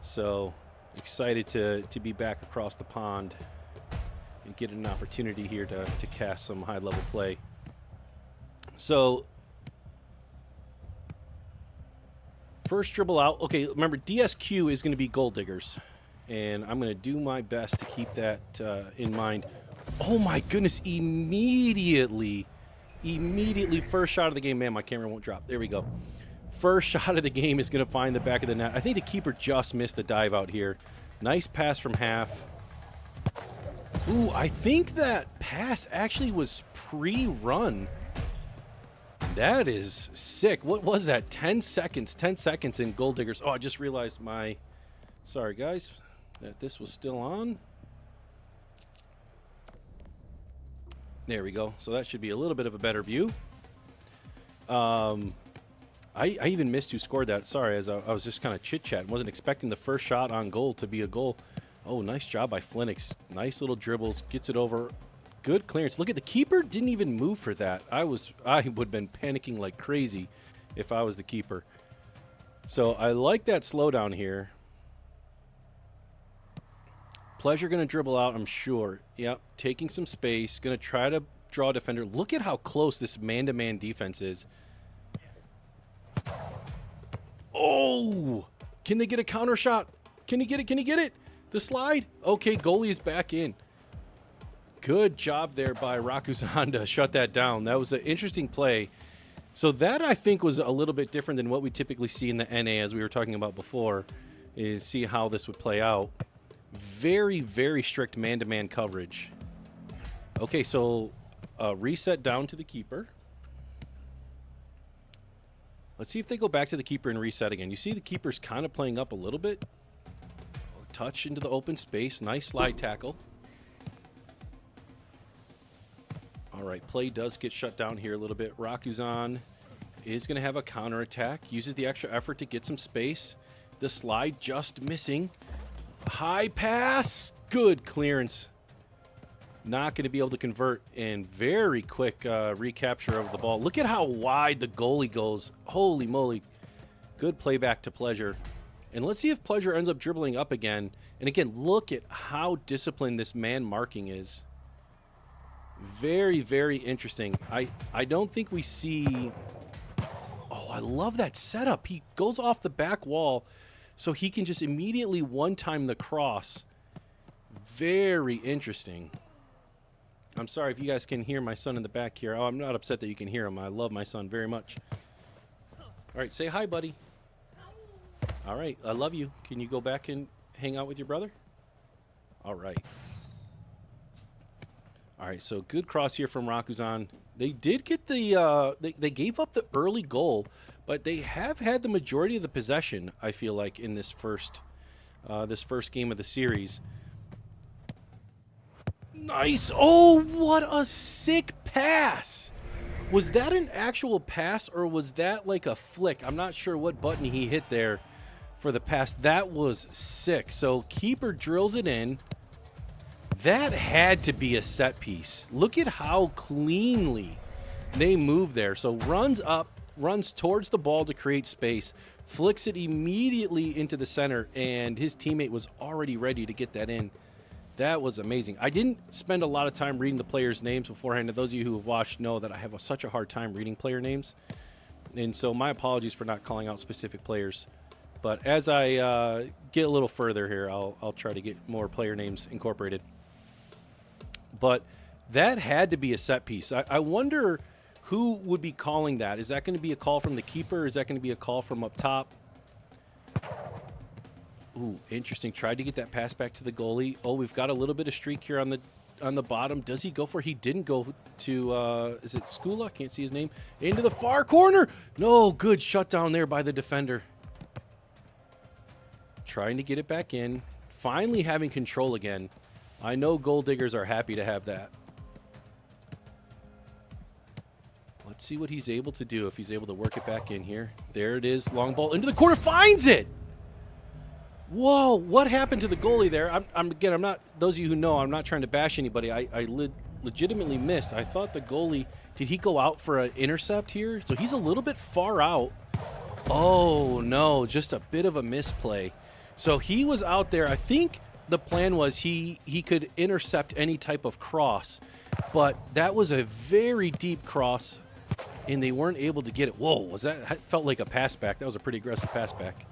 So excited to be back across the pond and get an opportunity here to cast some high-level play. So first dribble out. Okay, remember DSQ is going to be Goal Diggers, and I'm going to do my best to keep that in mind. Oh my goodness, immediately first shot of the game. Man, my camera won't drop. There we go. First shot of the game is going to find the back of the net. I think the keeper just missed the dive out here. Nice pass from half. Ooh, I think that pass actually was pre-run. That is sick. What was that? 10 seconds. 10 seconds in Goal Diggers. Oh, I just realized my... Sorry, guys, that this was still on. There we go. So that should be a little bit of a better view. I even missed who scored that. Sorry, as I was just kind of chit-chatting. Wasn't expecting the first shot on goal to be a goal. Oh, nice job by Flinix. Nice little dribbles. Gets it over. Good clearance. Look at the keeper. Didn't even move for that. I would have been panicking like crazy if I was the keeper. So I like that slowdown here. Pleasure going to dribble out, I'm sure. Yep, taking some space. Going to try to draw a defender. Look at how close this man-to-man defense is. Oh! Can they get a counter shot? Can he get it? Can he get it? The slide? Okay, goalie is back in. Good job there by Rakuzan to shut that down. That was an interesting play. So that, I think, was a little bit different than what we typically see in the NA, as we were talking about before, is see how this would play out. Very, very strict man-to-man coverage. Okay, so reset down to the keeper. Let's see if they go back to the keeper and reset again. You see the keeper's kind of playing up a little bit. Touch into the open space. Nice slide tackle. All right, play does get shut down here a little bit. Rakuzan is going to have a counterattack. Uses the extra effort to get some space. The slide just missing. High pass. Good clearance. Not going to be able to convert, and very quick recapture of the ball. Look at how wide the goalie goes. Holy moly. Good playback to Pleasure. And let's see if Pleasure ends up dribbling up again. And again, look at how disciplined this man marking is. Very, very interesting. I don't think we see... Oh, I love that setup. He goes off the back wall so he can just immediately one-time the cross. Very interesting. I'm sorry if you guys can hear my son in the back here. Oh, I'm not upset that you can hear him. I love my son very much. All right, say hi, buddy. All right, I love you. Can you go back and hang out with your brother? All right. All right, so good cross here from Rakuzan. They did get the they gave up the early goal, but they have had the majority of the possession, I feel like, in this first game of the series. Nice. Oh, what a sick pass. Was that an actual pass, or was that like a flick? I'm not sure what button he hit there for the pass. That was sick. So keeper drills it in. That had to be a set piece. Look at how cleanly they move there. So runs up, runs towards the ball to create space, flicks it immediately into the center, and his teammate was already ready to get that in. That was amazing. I didn't spend a lot of time reading the players' names beforehand. And those of you who have watched know that I have such a hard time reading player names. And so my apologies for not calling out specific players. But as I get a little further here, I'll try to get more player names incorporated. But that had to be a set piece. I wonder who would be calling that. Is that going to be a call from the keeper? Is that going to be a call from up top? Ooh, interesting. Tried to get that pass back to the goalie. Oh, we've got a little bit of streak here on the bottom. Does he go for it? He didn't go to, is it Skula? Can't see his name. Into the far corner. No, good shutdown there by the defender. Trying to get it back in. Finally having control again. I know Goal Diggers are happy to have that. Let's see what he's able to do, if he's able to work it back in here. There it is. Long ball into the corner. Finds it. Whoa, what happened to the goalie there? I'm not, those of you who know, I'm not trying to bash anybody. I legitimately missed. I thought the goalie, did he go out for an intercept here? So he's a little bit far out. Oh, no, just a bit of a misplay. So he was out there. I think the plan was he could intercept any type of cross, but that was a very deep cross, and they weren't able to get it. Whoa, was that felt like a pass back. That was a pretty aggressive pass back.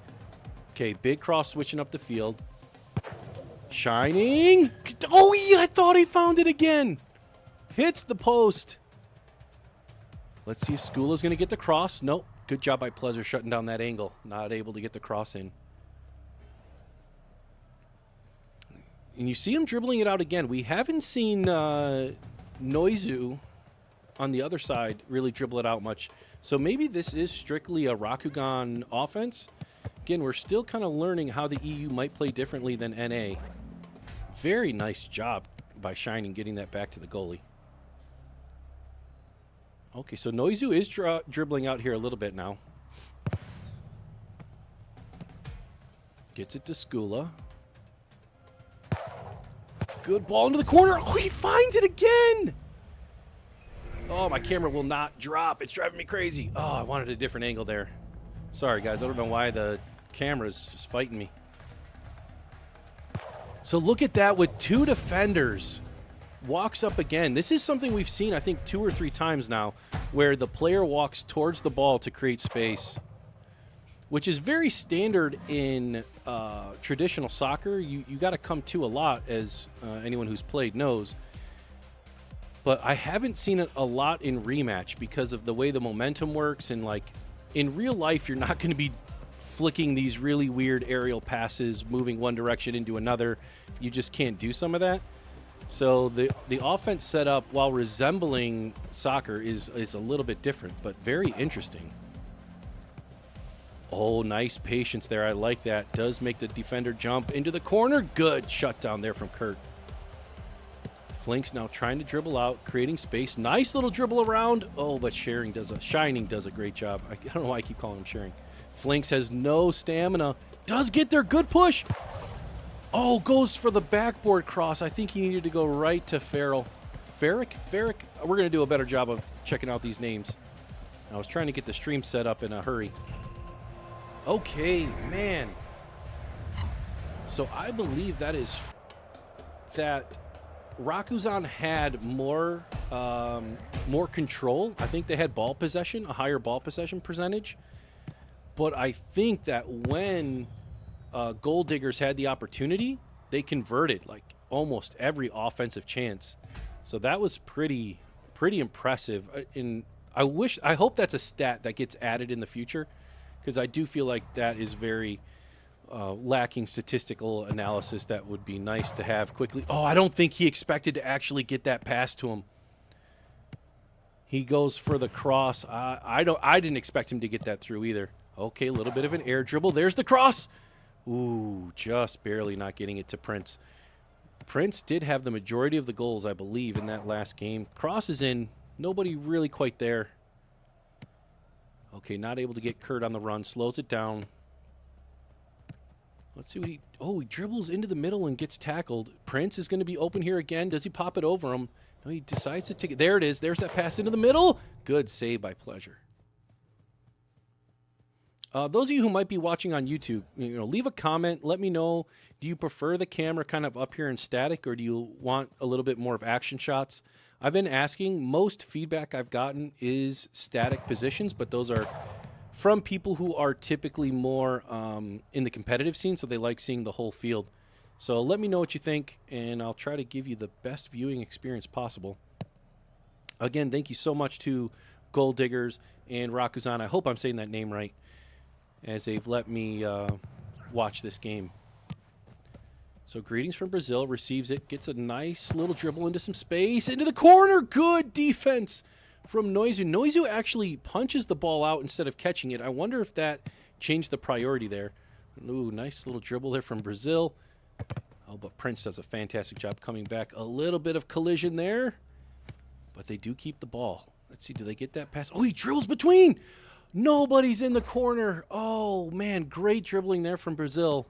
Okay, big cross switching up the field. Shining. Oh, yeah, I thought he found it again. Hits the post. Let's see if Skula's going to get the cross. Nope. Good job by Pleasure shutting down that angle. Not able to get the cross in. And you see him dribbling it out again. We haven't seen Noizu on the other side really dribble it out much. So maybe this is strictly a Rakugan offense. Again, we're still kind of learning how the EU might play differently than NA. Very nice job by Shining getting that back to the goalie. Okay, so Noizu is dribbling out here a little bit now. Gets it to Skula. Good ball into the corner. Oh, he finds it again. Oh, my camera will not drop. It's driving me crazy. Oh, I wanted a different angle there. Sorry, guys. I don't know why the camera's just fighting me. So look at that with two defenders. Walks up again. This is something we've seen, I think, 2 or 3 times now, where the player walks towards the ball to create space, which is very standard in traditional soccer. You got to come to a lot, as anyone who's played knows. But I haven't seen it a lot in rematch because of the way the momentum works. And, like, in real life, you're not going to be flicking these really weird aerial passes, moving one direction into another. You just can't do some of that. So the offense setup, while resembling soccer, is a little bit different, but very interesting. Oh, nice patience there. I like that. Does make the defender jump into the corner. Good shutdown there from Kurt. Flink's now trying to dribble out, creating space. Nice little dribble around. Oh, but Shining does a great job. I don't know why I keep calling him Shining. Flinks has no stamina. Does get there. Good push. Oh, goes for the backboard cross. I think he needed to go right to Farrell. Farrick? We're going to do a better job of checking out these names. I was trying to get the stream set up in a hurry. Okay, man. So I believe that Rakuzan had more control. I think they had ball possession, a higher ball possession percentage. But I think that when Goal Diggers had the opportunity, they converted like almost every offensive chance. So that was pretty impressive. And I hope that's a stat that gets added in the future, because I do feel like that is very lacking statistical analysis. That would be nice to have quickly. Oh, I don't think he expected to actually get that pass to him. He goes for the cross. I didn't expect him to get that through either. Okay, a little bit of an air dribble. There's the cross. Ooh, just barely not getting it to Prince. Prince did have the majority of the goals, I believe, in that last game. Cross is in. Nobody really quite there. Okay, not able to get Kurt on the run. Slows it down. Let's see what he dribbles into the middle and gets tackled. Prince is going to be open here again. Does he pop it over him? No, he decides to take it. There it is. There's that pass into the middle. Good save by Pleasure. Those of you who might be watching on YouTube, leave a comment. Let me know. Do you prefer the camera kind of up here in static, or do you want a little bit more of action shots? I've been asking. Most feedback I've gotten is static positions, but those are from people who are typically more in the competitive scene, so they like seeing the whole field. So let me know what you think, and I'll try to give you the best viewing experience possible. Again, thank you so much to Goal Diggers and Rakuzan. I hope I'm saying that name right, as they've let me watch this game. So greetings from Brazil, receives it, gets a nice little dribble into some space, into the corner. Good defense from Noizu. Noizu actually punches the ball out instead of catching it. I wonder if that changed the priority there. Ooh, nice little dribble there from Brazil. Oh, but Prince does a fantastic job coming back. A little bit of collision there, but they do keep the ball. Let's see, do they get that pass? Oh, he dribbles between. Nobody's in the corner. Oh, man, great dribbling there from Brazil.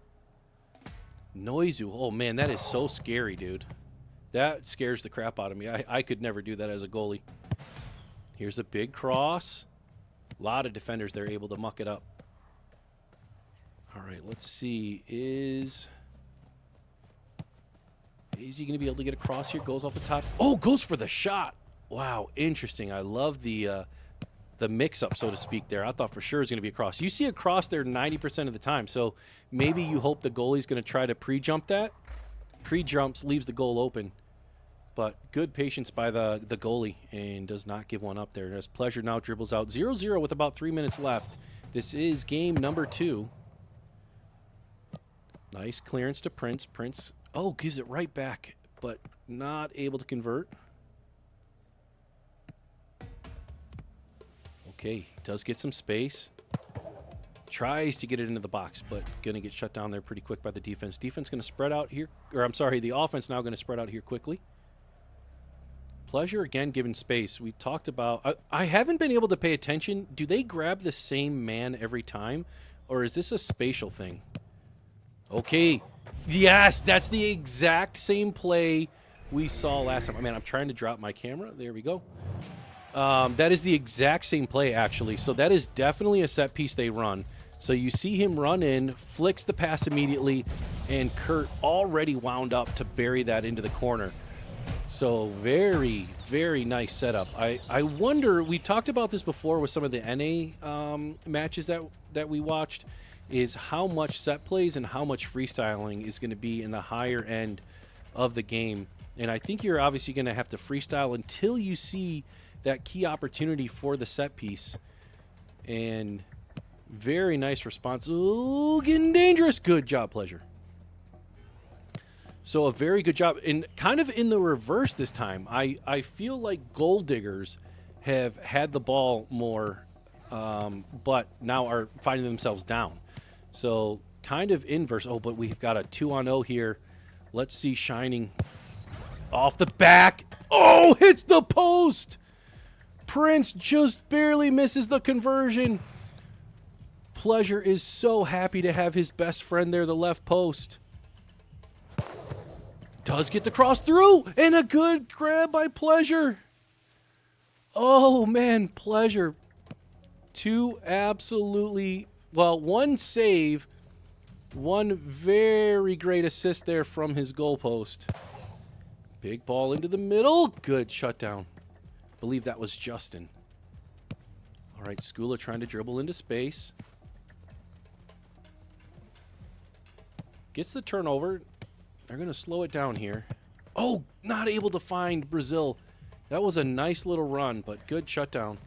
Noizu, oh, man, that is so scary, dude. That scares the crap out of me. I could never do that as a goalie. Here's a big cross. A lot of defenders there able to muck it up. All right, let's see. Is he going to be able to get across here? Goes off the top. Oh, goes for the shot. Wow, interesting. I love the mix-up, so to speak, there. I thought for sure it was going to be a cross. You see a cross there 90% of the time, so maybe you hope the goalie's going to try to pre-jump that. Pre-jumps, leaves the goal open. But good patience by the goalie and does not give one up there. As Pleasure now dribbles out 0-0 with about 3 minutes left. This is game number 2. Nice clearance to Prince. Prince, oh, gives it right back, but not able to convert. Okay, does get some space. Tries to get it into the box, but going to get shut down there pretty quick by the defense. Defense going to spread out here, or I'm sorry, the offense now going to spread out here quickly. Pleasure again given space. We talked about, I haven't been able to pay attention. Do they grab the same man every time, or is this a spatial thing? Okay, yes, that's the exact same play we saw last time. I mean, I'm trying to drop my camera. There we go. That is the exact same play, actually. So that is definitely a set piece they run. So you see him run in, flicks the pass immediately, and Kurt already wound up to bury that into the corner. So very, very nice setup. I wonder, we talked about this before with some of the NA matches that we watched, is how much set plays and how much freestyling is going to be in the higher end of the game. And I think you're obviously going to have to freestyle until you see that key opportunity for the set piece. And very nice response. Ooh, getting dangerous. Good job, Pleasure. So a very good job. And kind of in the reverse this time. I feel like Goal Diggers have had the ball more, but now are finding themselves down. So kind of inverse. Oh, but we've got a 2-on-0 here. Let's see Shining off the back. Oh, hits the post. Prince just barely misses the conversion. Pleasure is so happy to have his best friend there, the left post. Does get the cross through, and a good grab by Pleasure. Oh, man, Pleasure. Two absolutely, well, one save, one very great assist there from his goal post. Big ball into the middle. Good shutdown. Believe that was Justin. All right, Skula trying to dribble into space. Gets the turnover. They're going to slow it down here. Oh, not able to find Brazil. That was a nice little run, but good shutdown.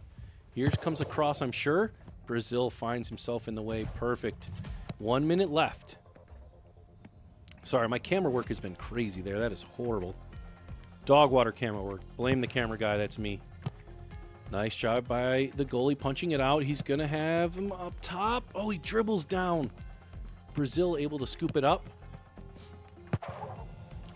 Here comes a cross, I'm sure. Brazil finds himself in the way. Perfect. 1 minute left. Sorry, my camera work has been crazy there. That is horrible. Dog water camera work. Blame the camera guy. That's me. Nice job by the goalie punching it out. He's going to have him up top. Oh, he dribbles down. Brazil able to scoop it up.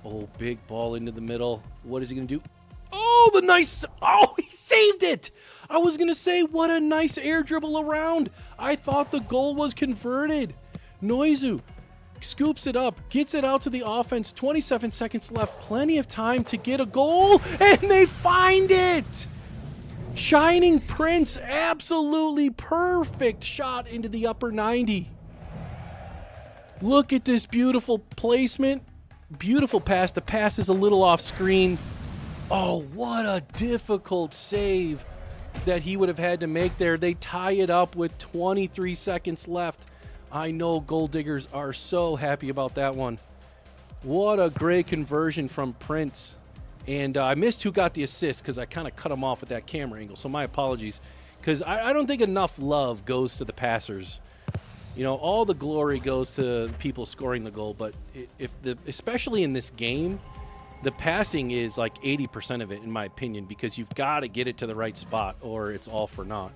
Oh, big ball into the middle. What is he going to do? Oh, the nice... Oh, he saved it! I was going to say, what a nice air dribble around. I thought the goal was converted. Noizu scoops it up, gets it out to the offense. 27 seconds left. Plenty of time to get a goal, and they find it! Shining Prince, absolutely perfect shot into the upper 90. Look at this beautiful placement. Beautiful pass. The pass is a little off screen. Oh, what a difficult save that he would have had to make there. They tie it up with 23 seconds left. I know Goal Diggers are so happy about that one. What a great conversion from Prince. And I missed who got the assist because I kind of cut him off at that camera angle. So my apologies, because I don't think enough love goes to the passers. You know, all the glory goes to people scoring the goal, but especially in this game, the passing is like 80% of it, in my opinion, because you've got to get it to the right spot or it's all for naught.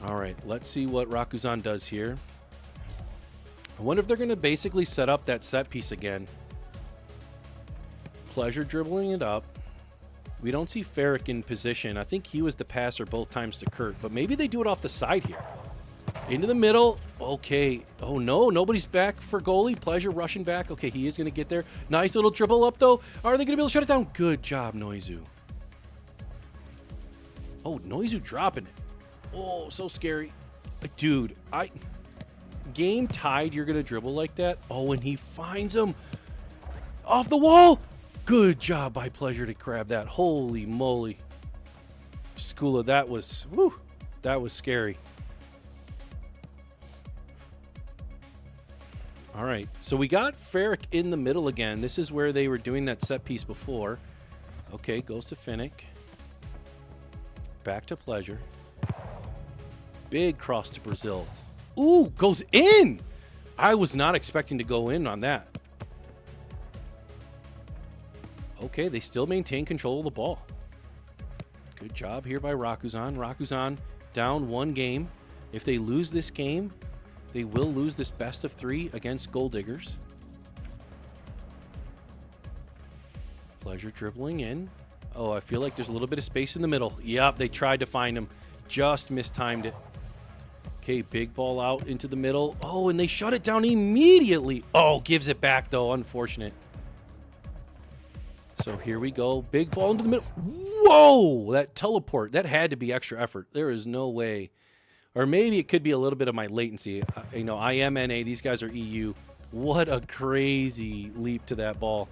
All right, let's see what Rakuzan does here. I wonder if they're going to basically set up that set piece again. Pleasure dribbling it up. We don't see Ferrick in position. I think he was the passer both times to Kurt, but maybe they do it off the side here. Into the middle. Okay. Oh, no. Nobody's back for goalie. Pleasure rushing back. Okay, he is going to get there. Nice little dribble up, though. Are they going to be able to shut it down? Good job, Noizu. Oh, Noizu dropping it. Oh, so scary. Dude, game tied, you're going to dribble like that? Oh, and he finds him off the wall. Good job by Pleasure to grab that. Holy moly. Skula, that was scary. All right, so we got Ferrick in the middle again. This is where they were doing that set piece before. Okay, goes to Finnick. Back to Pleasure. Big cross to Brazil. Ooh, goes in! I was not expecting to go in on that. Okay, they still maintain control of the ball. Good job here by Rakuzan. Rakuzan down 1 game. If they lose this game, they will lose this best of 3 against Goal Diggers. Pleasure dribbling in. Oh, I feel like there's a little bit of space in the middle. Yep, they tried to find him. Just mistimed it. Okay, big ball out into the middle. Oh, and they shut it down immediately. Oh, gives it back, though. Unfortunate. So here we go. Big ball into the middle. Whoa! That teleport. That had to be extra effort. There is no way. Or maybe it could be a little bit of my latency. You know, I am NA. These guys are EU. What a crazy leap to that ball.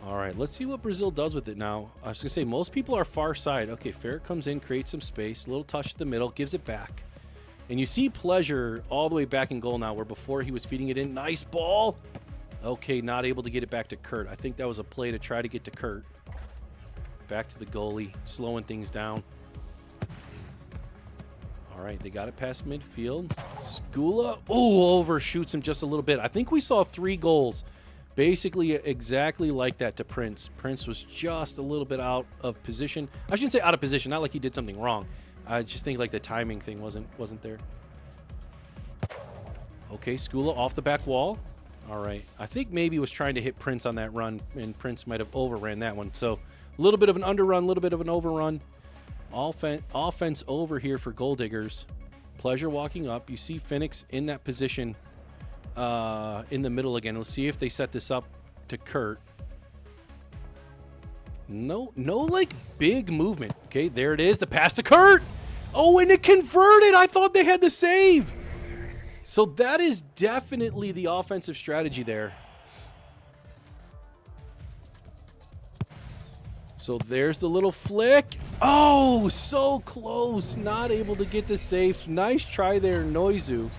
All right, let's see what Brazil does with it now. I was going to say, most people are far side. Okay, Ferrick comes in, creates some space. A little touch to the middle, gives it back. And you see Pleasure all the way back in goal now, where before he was feeding it in. Nice ball. Okay, not able to get it back to Kurt. I think that was a play to try to get to Kurt. Back to the goalie, slowing things down. All right, they got it past midfield. Skula, overshoots him just a little bit. I think we saw 3 goals, basically exactly like that to Prince. Prince was just a little bit out of position. I shouldn't say out of position, not like he did something wrong. I just think like the timing thing wasn't there. Okay, Skula off the back wall. All right, I think maybe he was trying to hit Prince on that run, and Prince might have overran that one. So a little bit of an underrun, a little bit of an overrun. Offense over here for Goal Diggers. Pleasure walking up. You see Phoenix in that position in the middle again. We'll see if they set this up to Kurt. No, like big movement. Okay, there it is. The pass to Kurt. Oh, and it converted. I thought they had the save. So that is definitely the offensive strategy there. So there's the little flick. Oh, so close. Not able to get the save. Nice try there, Noizu.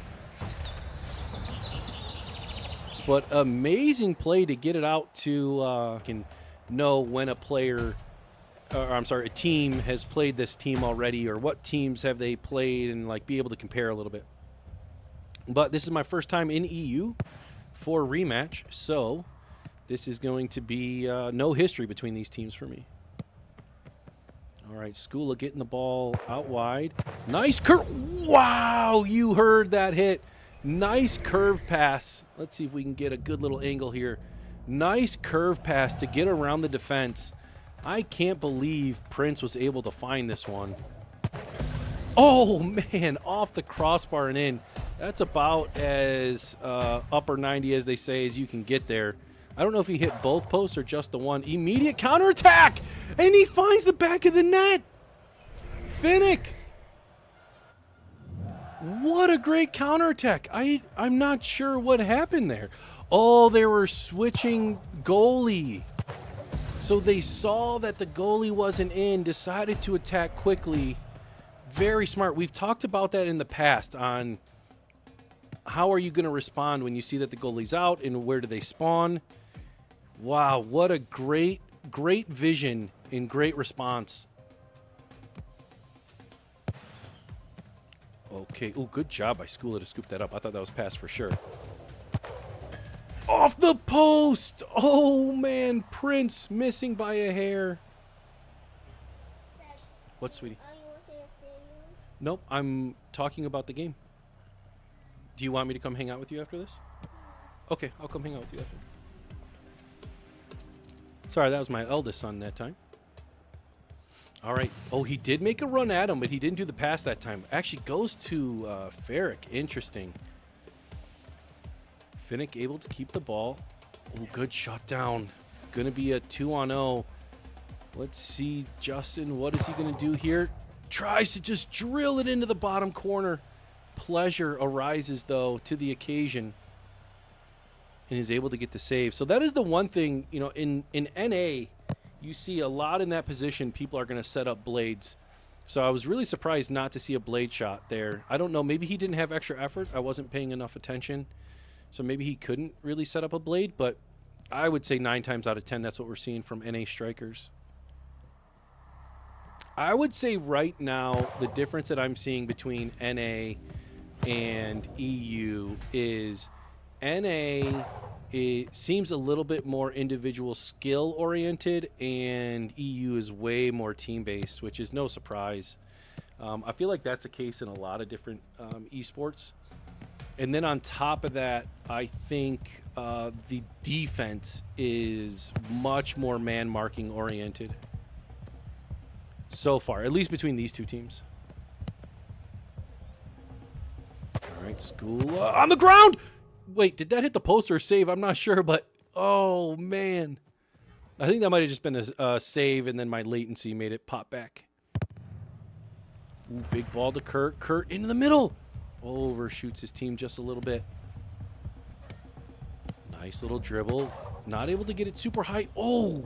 But amazing play to get it out to can know when a player, a team has played this team already, or what teams have they played, and like be able to compare a little bit. But this is my first time in EU for a rematch, so this is going to be no history between these teams for me. All right, Skula getting the ball out wide. Nice curve. Wow, you heard that hit. Nice curve pass. Let's see if we can get a good little angle here. Nice curve pass to get around the defense. I can't believe Prince was able to find this one. Oh, man, off the crossbar and in. That's about as upper 90, as they say, as you can get there. I don't know if he hit both posts or just the one. Immediate counterattack! And he finds the back of the net! Finnick! What a great counterattack. I'm not sure what happened there. Oh, they were switching goalie. So they saw that the goalie wasn't in, decided to attack quickly. Very smart. We've talked about that in the past on how are you going to respond when you see that the goalie's out and where do they spawn. Wow, what a great vision and great response. Okay, oh, good job by Skula to scoop that up. I thought that was pass for sure. Off the post! Oh, man, Prince missing by a hair. What, sweetie? Nope, I'm talking about the game. Do you want me to come hang out with you after this? Okay, I'll come hang out with you after. Sorry, that was my eldest son that time. All right. Oh, he did make a run at him, but he didn't do the pass that time. Actually goes to Ferrick. Interesting. Finnick able to keep the ball. Oh, good shot down. Going to be a 2-on-0. Let's see, Justin, what is he going to do here? tries to just drill it into the bottom corner. Pleasure arises, though, to the occasion and is able to get the save. So that is the one thing, you know, in NA, you see a lot in that position, people are going to set up blades. So I was really surprised not to see a blade shot there. I don't know, maybe he didn't have extra effort. I wasn't paying enough attention. So maybe he couldn't really set up a blade, but I would say 9 times out of 10, that's what we're seeing from NA strikers. I would say right now, the difference that I'm seeing between NA and EU is NA, it seems a little bit more individual skill oriented, and EU is way more team based, which is no surprise. I feel like that's the case in a lot of different esports. And then on top of that, I think the defense is much more man marking oriented so far, at least between these two teams. All right, Skula on the ground. Wait, did that hit the post or save? I'm not sure, but oh man. I think that might have just been a save, and then my latency made it pop back. Ooh, big ball to Kurt. Kurt into the middle. Overshoots his team just a little bit. Nice little dribble. Not able to get it super high. Oh,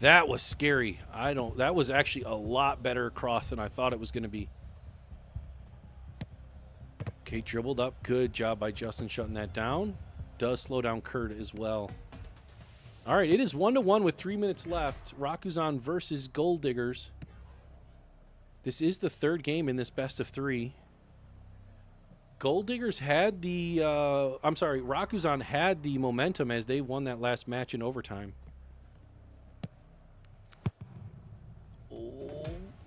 that was scary. That was actually a lot better cross than I thought it was going to be. Okay, dribbled up. Good job by Justin shutting that down. Does slow down Kurt as well. All right, it is 1-1 with 3 minutes left. Rakuzan versus Goal Diggers. This is the third game in this best of 3. Goal Diggers had the... Rakuzan had the momentum as they won that last match in overtime.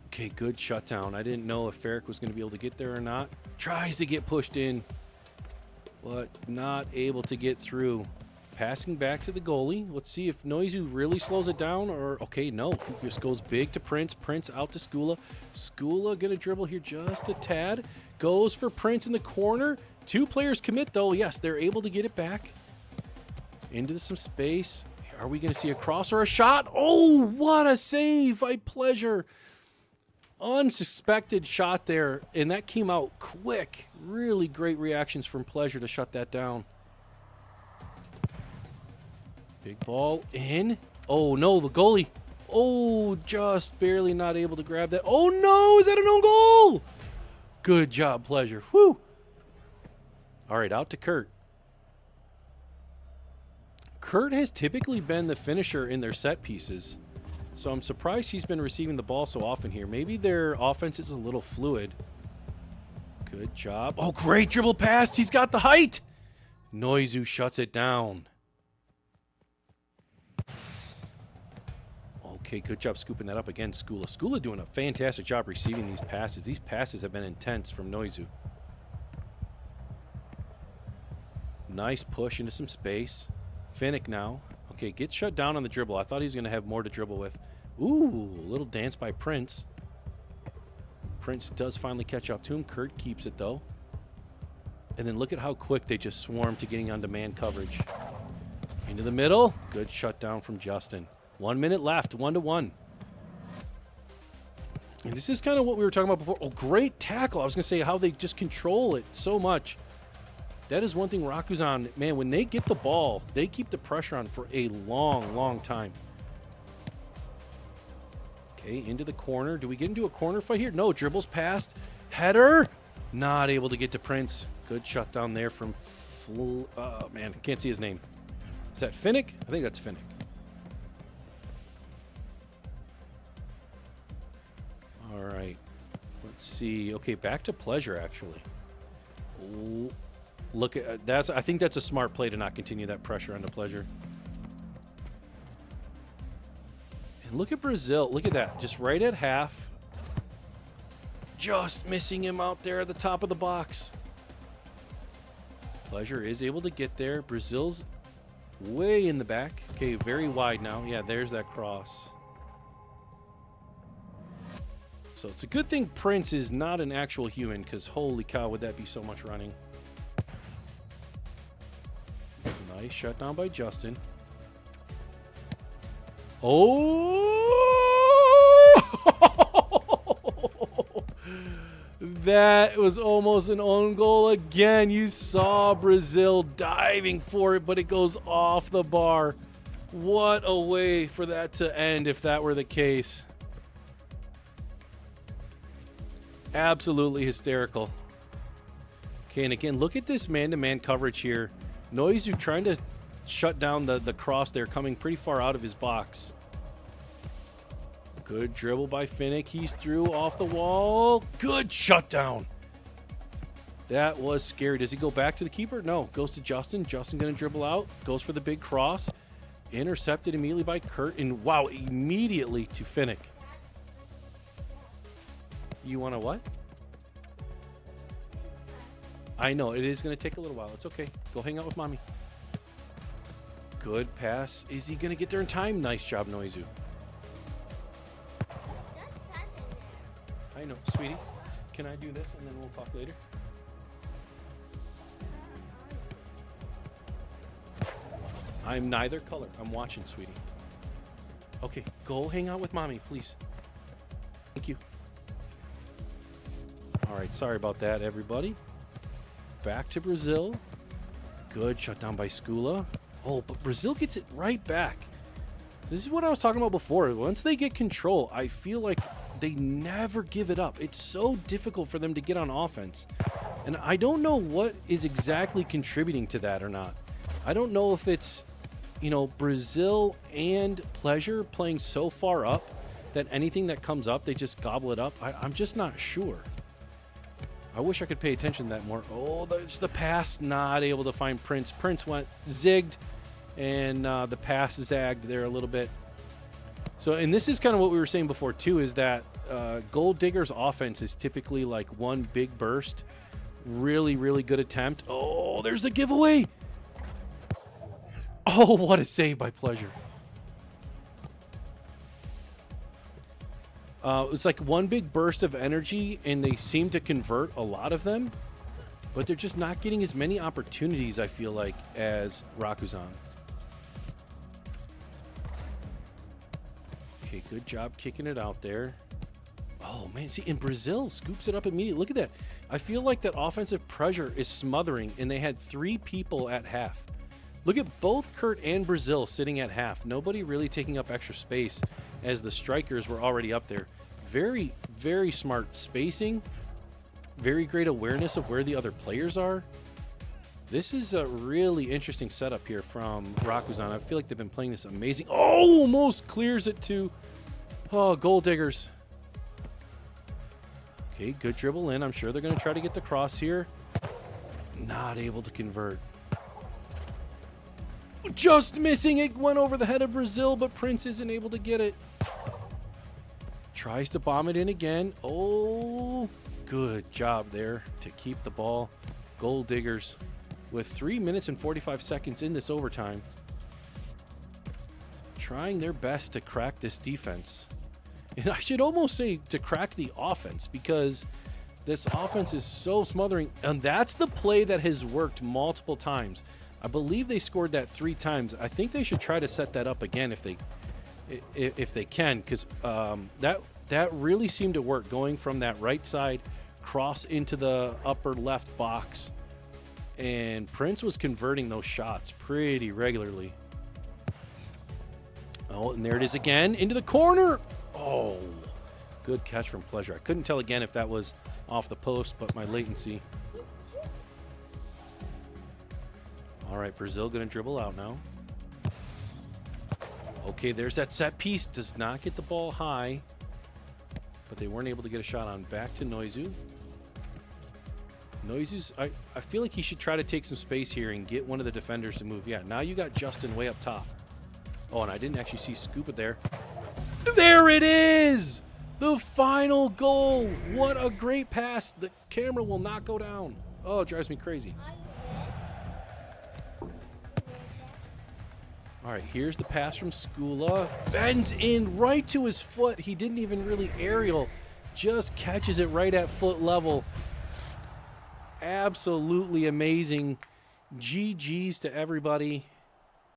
Okay, good shutdown. I didn't know if Ferric was going to be able to get there or not. Tries to get pushed in, but not able to get through. Passing back to the goalie. Let's see if Noizu really slows it down, or... Okay, no. He just goes big to Prince. Prince out to Skula. Skula going to dribble here just a tad. Goes for Prince in the corner. 2 players commit, though. Yes, they're able to get it back. Into some space. Are we going to see a cross or a shot? Oh, what a save by Pleasure. Unsuspected shot there, and that came out quick. Really great reactions from Pleasure to shut that down. Big ball in. Oh, no, the goalie. Oh, just barely not able to grab that. Oh, no, is that an own goal? Good job, Pleasure. Whew. All right, out to Kurt. Kurt has typically been the finisher in their set pieces, so I'm surprised he's been receiving the ball so often here. Maybe their offense is a little fluid. Good job. Oh, great dribble pass. He's got the height. Noizu shuts it down. Okay, good job scooping that up again, Skula. Skula doing a fantastic job receiving these passes. These passes have been intense from Noizu. Nice push into some space. Finnick now. Okay, gets shut down on the dribble. I thought he was going to have more to dribble with. Ooh, a little dance by Prince. Prince does finally catch up to him. Kurt keeps it, though. And then look at how quick they just swarm to getting on demand coverage. Into the middle. Good shutdown from Justin. 1 minute left. 1-1. And this is kind of what we were talking about before. Oh, great tackle. I was going to say how they just control it so much. That is one thing Rakuzan, man, when they get the ball, they keep the pressure on for a long, long time. Okay, into the corner. Do we get into a corner fight here? No, dribbles past. Header. Not able to get to Prince. Good shutdown there from... Oh, man, can't see his name. Is that Finnick? I think that's Finnick. All right. Let's see. Okay, back to Pleasure, actually. Oh, look at that's. I think that's a smart play to not continue that pressure onto Pleasure. And look at Brazil. Look at that. Just right at half. Just missing him out there at the top of the box. Pleasure is able to get there. Brazil's way in the back. Okay, very wide now. Yeah, there's that cross. So it's a good thing Prince is not an actual human, because holy cow, would that be so much running. Nice shutdown by Justin. Oh! That was almost an own goal again. You saw Brazil diving for it, but it goes off the bar. What a way for that to end if that were the case. Absolutely hysterical. Okay, and again, look at this man-to-man coverage here. Noizu trying to shut down the cross there, coming pretty far out of his box. Good dribble by Finnick. He's through off the wall. Good shutdown. That was scary. Does he go back to the keeper? No. Goes to Justin. Justin going to dribble out. Goes for the big cross. Intercepted immediately by Kurt. And wow, immediately to Finnick. You want to what? I know. It is going to take a little while. It's okay. Go hang out with mommy. Good pass. Is he going to get there in time? Nice job, Noizu. I know, sweetie. Can I do this and then we'll talk later? I'm neither color. I'm watching, sweetie. Okay, go hang out with mommy, please. Thank you. All right, sorry about that, everybody. Back to Brazil. Good shutdown by Skula. Oh, but Brazil gets it right back. This is what I was talking about before. Once they get control, I feel like they never give it up. It's so difficult for them to get on offense. And I don't know what is exactly contributing to that or not. I don't know if it's, you know, Brazil and Pleasure playing so far up that anything that comes up, they just gobble it up. I'm just not sure. I wish I could pay attention to that more. Oh, there's the pass. Not able to find Prince. Prince went zigged, and the pass zagged there a little bit. So, and this is kind of what we were saying before, too, is that Goal Diggers offense is typically like one big burst. Really, really good attempt. Oh, there's a giveaway. Oh, what a save by Pleasure. It's like one big burst of energy, and they seem to convert a lot of them, but they're just not getting as many opportunities, I feel like, as Rakuzan. Okay, good job kicking it out there. Oh, man, see, in Brazil, scoops it up immediately. Look at that. I feel like that offensive pressure is smothering, and they had 3 people at half. Look at both Kurt and Brazil sitting at half. Nobody really taking up extra space as the strikers were already up there. Very, very smart spacing. Very great awareness of where the other players are. This is a really interesting setup here from Rakuzan. I feel like they've been playing this amazing. Oh, almost clears it to Goal Diggers. Okay, good dribble in. I'm sure they're going to try to get the cross here. Not able to convert. Just missing. It went over the head of Brazil, but Prince isn't able to get it. Tries to bomb it in again. Oh, good job there to keep the ball. Goal Diggers with 3 minutes and 45 seconds in this overtime, trying their best to crack this defense. And I should almost say to crack the offense, because this offense is so smothering. And that's the play that has worked multiple times. I believe they scored that 3 times. I think they should try to set that up again if they can, because that really seemed to work, going from that right side cross into the upper left box. And Prince was converting those shots pretty regularly. Oh, and there it is again, into the corner. Oh, good catch from Pleasure. I couldn't tell again if that was off the post, but my latency. All right, Brazil going to dribble out now. Okay, there's that set piece. Does not get the ball high, but they weren't able to get a shot on. Back to Noizu. Noizu's, I feel like he should try to take some space here and get one of the defenders to move. Yeah, now you got Justin way up top. Oh, and I didn't actually see Scoop it there. There it is! The final goal. What a great pass. The camera will not go down. Oh, it drives me crazy. All right, here's the pass from Skula. Bends in right to his foot. He didn't even really aerial. Just catches it right at foot level. Absolutely amazing. GG's to everybody.